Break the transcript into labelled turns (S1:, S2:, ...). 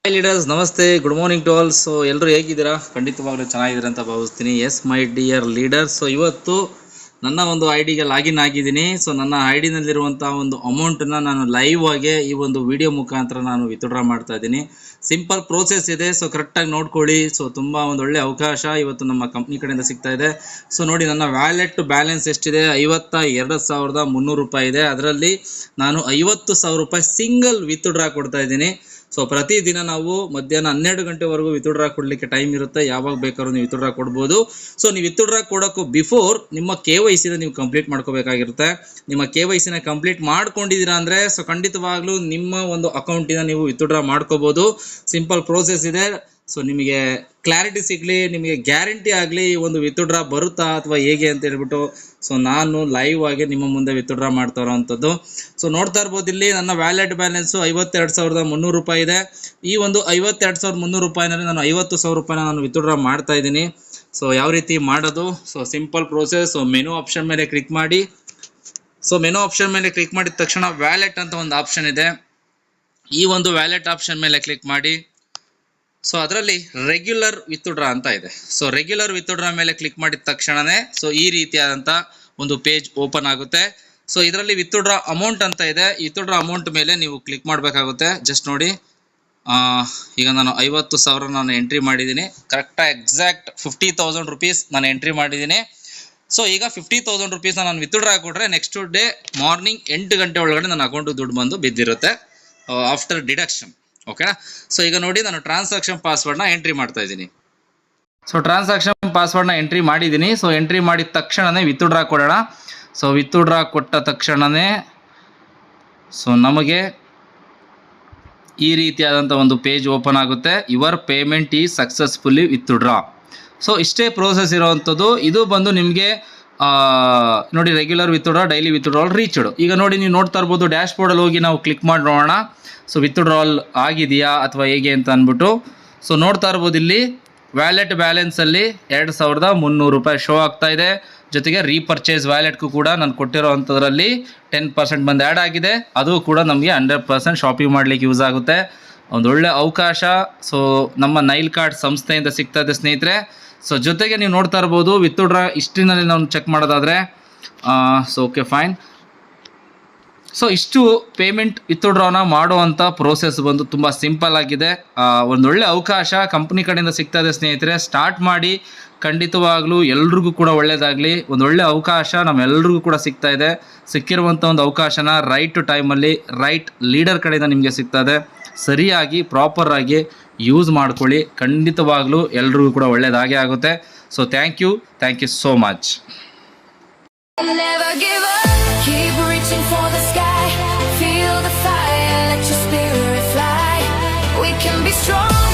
S1: Hi leaders, ನಮಸ್ತೆ, good morning to all. So ಎಲ್ಲರೂ ಹೇಗಿದ್ದೀರಾ? ಖಂಡಿತವಾಗ್ಲೂ ಚೆನ್ನಾಗಿದ್ದೀರಾ ಅಂತ ಭಾವಿಸ್ತೀನಿ. Yes my dear leaders, so ಇವತ್ತು ನನ್ನ ಒಂದು ಐ ಡಿಗೆ ಲಾಗಿನ್ ಆಗಿದ್ದೀನಿ. ಸೊ ನನ್ನ ಐ ಡಿನಲ್ಲಿರುವಂಥ ಒಂದು ಅಮೌಂಟನ್ನು ನಾನು ಲೈವ್ ಆಗಿ ಈ ಒಂದು ವಿಡಿಯೋ ಮುಖಾಂತರ ನಾನು ವಿತ್ಡ್ರಾ ಮಾಡ್ತಾ ಇದ್ದೀನಿ. ಸಿಂಪಲ್ ಪ್ರೋಸೆಸ್ ಇದೆ, ಸೊ ಕರೆಕ್ಟಾಗಿ ನೋಡ್ಕೊಳ್ಳಿ. ಸೊ ತುಂಬ ಒಂದು ಒಳ್ಳೆ ಅವಕಾಶ ಇವತ್ತು ನಮ್ಮ ಕಂಪ್ನಿ ಕಡೆಯಿಂದ ಸಿಗ್ತಾ ಇದೆ. ಸೊ ನೋಡಿ, ನನ್ನ ವ್ಯಾಲೆಟ್ ಬ್ಯಾಲೆನ್ಸ್ ಎಷ್ಟಿದೆ? 52,300 ರೂಪಾಯಿ ಇದೆ. ಅದರಲ್ಲಿ ನಾನು 50,000 ರೂಪಾಯಿ ಸಿಂಗಲ್ ವಿತ್ಡ್ರಾ ಕೊಡ್ತಾ ಇದ್ದೀನಿ. ಸೊ ಪ್ರತಿದಿನ ನಾವು ಮಧ್ಯಾಹ್ನ 12 ಗಂಟೆವರೆಗೂ ವಿತ್ಡ್ರಾ ಕೊಡಲಿಕ್ಕೆ ಟೈಮ್ ಇರುತ್ತೆ. ಯಾವಾಗ ಬೇಕಾದ್ರೂ ನೀವು ವಿತ್ಡ್ರಾ ಕೊಡ್ಬೋದು. ಸೊ ನೀವು ವಿತ್ಡ್ರಾ ಕೊಡೋಕ್ಕೂ ಬಿಫೋರ್ ನಿಮ್ಮ KYC ನೀವು ಕಂಪ್ಲೀಟ್ ಮಾಡ್ಕೋಬೇಕಾಗಿರುತ್ತೆ. ನಿಮ್ಮ KYC ಕಂಪ್ಲೀಟ್ ಮಾಡ್ಕೊಂಡಿದ್ದೀರಾ ಅಂದರೆ ಸೊ ಖಂಡಿತವಾಗ್ಲೂ ನಿಮ್ಮ ಒಂದು ಅಕೌಂಟಿನ ನೀವು ವಿತ್ಡ್ರಾ ಮಾಡ್ಕೋಬೋದು. ಸಿಂಪಲ್ ಪ್ರೋಸೆಸ್ ಇದೆ. ಸೊ ನಿಮಗೆ ಕ್ಲಾರಿಟಿ ಸಿಗಲಿ, ನಿಮಗೆ ಗ್ಯಾರಂಟಿ ಆಗಲಿ ಈ ಒಂದು ವಿತ್ಡ್ರಾ ಬರುತ್ತಾ ಅಥವಾ ಹೇಗೆ ಅಂತ ಹೇಳ್ಬಿಟ್ಟು ಸೊ ನಾನು ಲೈವ್ ಆಗಿ ನಿಮ್ಮ ಮುಂದೆ ವಿತ್ಡ್ರಾ ಮಾಡ್ತಾ ಇರೋವಂಥದ್ದು. ಸೊ ನೋಡ್ತಾ ಇರ್ಬೋದು, ಇಲ್ಲಿ ನನ್ನ ವ್ಯಾಲೆಟ್ ಬ್ಯಾಲೆನ್ಸು 52,300 ರೂಪಾಯಿ ಇದೆ. ಈ ಒಂದು 52,300 ರೂಪಾಯಿನಲ್ಲಿ ನಾನು 50,000 ರೂಪಾಯಿನ ನಾನು ವಿತ್ಡ್ರಾ ಮಾಡ್ತಾ ಇದ್ದೀನಿ. ಸೊ ಯಾವ ರೀತಿ ಮಾಡೋದು? So simple process. So menu option ಮೇಲೆ ಕ್ಲಿಕ್ ಮಾಡಿ. ಸೊ ಮೆನು ಆಪ್ಷನ್ ಮೇಲೆ ಕ್ಲಿಕ್ ಮಾಡಿದ ತಕ್ಷಣ ವ್ಯಾಲೆಟ್ ಅಂತ ಒಂದು ಆಪ್ಷನ್ ಇದೆ. ಈ ಒಂದು ವ್ಯಾಲೆಟ್ ಆಪ್ಷನ್ ಮೇಲೆ ಕ್ಲಿಕ್ ಮಾಡಿ. ಸೊ ಅದರಲ್ಲಿ ರೆಗ್ಯುಲರ್ ವಿತ್ಡ್ರಾ ಅಂತ ಇದೆ. ಸೊ ರೆಗ್ಯುಲರ್ ವಿತ್ಡ್ರಾ ಮೇಲೆ ಕ್ಲಿಕ್ ಮಾಡಿದ ತಕ್ಷಣನೇ ಸೊ ಈ ರೀತಿಯಾದಂಥ ಒಂದು ಪೇಜ್ ಓಪನ್ ಆಗುತ್ತೆ. ಸೊ ಇದರಲ್ಲಿ ವಿತ್ಡ್ರಾ ಅಮೌಂಟ್ ಅಂತ ಇದೆ. ವಿತ್ಡ್ರಾ ಅಮೌಂಟ್ ಮೇಲೆ ನೀವು ಕ್ಲಿಕ್ ಮಾಡಬೇಕಾಗುತ್ತೆ. ಜಸ್ಟ್ ನೋಡಿ, ಈಗ ನಾನು 50,000 ನಾನು ಎಂಟ್ರಿ ಮಾಡಿದ್ದೀನಿ. ಕರೆಕ್ಟಾಗಿ ಎಕ್ಸಾಕ್ಟ್ 50,000 ರುಪೀಸ್ ನಾನು ಎಂಟ್ರಿ ಮಾಡಿದ್ದೀನಿ. ಸೊ ಈಗ 50,000 ರುಪೀಸ್ನ ನಾನು ವಿತ್ಡ್ರಾ ಕೊಟ್ಟರೆ ನೆಕ್ಸ್ಟ್ ಡೇ ಮಾರ್ನಿಂಗ್ 8 ಗಂಟೆ ಒಳಗಡೆ ನನ್ನ ಅಕೌಂಟಿಗೆ ದುಡ್ಡು ಬಂದು ಬಿದ್ದಿರುತ್ತೆ ಆಫ್ಟರ್ ಡಿಡಕ್ಷನ್. ಓಕೆನಾ? ಸೊ ಈಗ ನೋಡಿ, ನಾನು ಟ್ರಾನ್ಸಾಕ್ಷನ್ ಪಾಸ್ವರ್ಡ್ನ ಎಂಟ್ರಿ ಮಾಡ್ತಾ ಇದ್ದೀನಿ. ಸೊ ಟ್ರಾನ್ಸಾಕ್ಷನ್ ಪಾಸ್ವರ್ಡ್ನ ಎಂಟ್ರಿ ಮಾಡಿದ್ದೀನಿ. ಸೊ ಎಂಟ್ರಿ ಮಾಡಿದ ತಕ್ಷಣವೇ ವಿತ್ಡ್ರಾ ಕೊಡೋಣ. ಸೊ ವಿತ್ಡ್ರಾ ಕೊಟ್ಟ ತಕ್ಷಣವೇ ಸೊ ನಮಗೆ ಈ ರೀತಿಯಾದಂಥ ಒಂದು ಪೇಜ್ ಓಪನ್ ಆಗುತ್ತೆ. Your payment is successfully withdraw. So ಇಷ್ಟೇ ಪ್ರೋಸೆಸ್ ಇರೋವಂಥದ್ದು. ಇದು ಬಂದು ನಿಮಗೆ ನೋಡಿ, regular withdraw, daily withdrawal, reached. ಈಗ ನೋಡಿ, ನೀವು ನೋಡ್ತಾ ಇರ್ಬೋದು, ಡ್ಯಾಶ್ ಬೋರ್ಡಲ್ಲಿ ಹೋಗಿ ನಾವು ಕ್ಲಿಕ್ ಮಾಡಿ ನೋಡೋಣ. ಸೊ ವಿತ್ಡ್ರಾಲ್ ಆಗಿದೆಯಾ ಅಥವಾ ಹೇಗೆ ಅಂತ ಅಂದ್ಬಿಟ್ಟು ಸೊ ನೋಡ್ತಾ ಇರ್ಬೋದು, ಇಲ್ಲಿ ವ್ಯಾಲೆಟ್ ಬ್ಯಾಲೆನ್ಸಲ್ಲಿ 2,300 ರೂಪಾಯಿ ಶೋ ಆಗ್ತಾ ಇದೆ. ಜೊತೆಗೆ ರೀಪರ್ಚೇಸ್ ವ್ಯಾಲೆಟ್ಗೂ ಕೂಡ ನಾನು ಕೊಟ್ಟಿರೋ ಅಂಥದ್ರಲ್ಲಿ 10% ಬಂದು ಆ್ಯಡ್ ಆಗಿದೆ. ಅದು ಕೂಡ ನಮಗೆ 100% ಶಾಪಿಂಗ್ ಮಾಡಲಿಕ್ಕೆ ಯೂಸ್ ಆಗುತ್ತೆ. ಒಂದೊಳ್ಳೆ ಅವಕಾಶ ಸೊ ನಮ್ಮ ನೈಲ್ ಕಾರ್ಡ್ ಸಂಸ್ಥೆಯಿಂದ ಸಿಗ್ತಾ ಇದೆ ಸ್ನೇಹಿತರೆ. ಸೊ ಜೊತೆಗೆ ನೀವು ನೋಡ್ತಾ ಇರ್ಬೋದು, ವಿತ್ಡ್ರಾ ಹಿಸ್ಟ್ರಿನಲ್ಲಿ ನಾವು ಚೆಕ್ ಮಾಡೋದಾದರೆ ಸೊ ಓಕೆ ಫೈನ್. ಸೊ ಇಷ್ಟು ಪೇಮೆಂಟ್ ವಿತ್ಡ್ರಾನ ಮಾಡುವಂಥ ಪ್ರೋಸೆಸ್ ಬಂದು ತುಂಬ ಸಿಂಪಲ್ ಆಗಿದೆ. ಒಂದೊಳ್ಳೆ ಅವಕಾಶ ಕಂಪ್ನಿ ಕಡೆಯಿಂದ ಸಿಗ್ತಾ ಇದೆ ಸ್ನೇಹಿತರೆ. ಸ್ಟಾರ್ಟ್ ಮಾಡಿ, ಖಂಡಿತವಾಗ್ಲೂ ಎಲ್ರಿಗೂ ಕೂಡ ಒಳ್ಳೆಯದಾಗಲಿ. ಒಂದೊಳ್ಳೆ ಅವಕಾಶ ನಮ್ಮೆಲ್ರಿಗೂ ಕೂಡ ಸಿಗ್ತಾ ಇದೆ. ಸಿಕ್ಕಿರುವಂಥ ಒಂದು ಅವಕಾಶನ ರೈಟ್ ಟೈಮಲ್ಲಿ ರೈಟ್ ಲೀಡರ್ ಕಡೆಯಿಂದ ನಿಮಗೆ ಸಿಗ್ತಾ ಇದೆ. ಸರಿಯಾಗಿ ಪ್ರಾಪರಾಗಿ ಯೂಸ್ ಮಾಡ್ಕೊಳ್ಳಿ. ಖಂಡಿತವಾಗ್ಲೂ ಎಲ್ರಿಗೂ ಕೂಡ ಒಳ್ಳೆಯದಾಗೇ ಆಗುತ್ತೆ. So thank you so much.
S2: Keep reaching for the sky, feel the fire, let your spirit fly. We can be strong.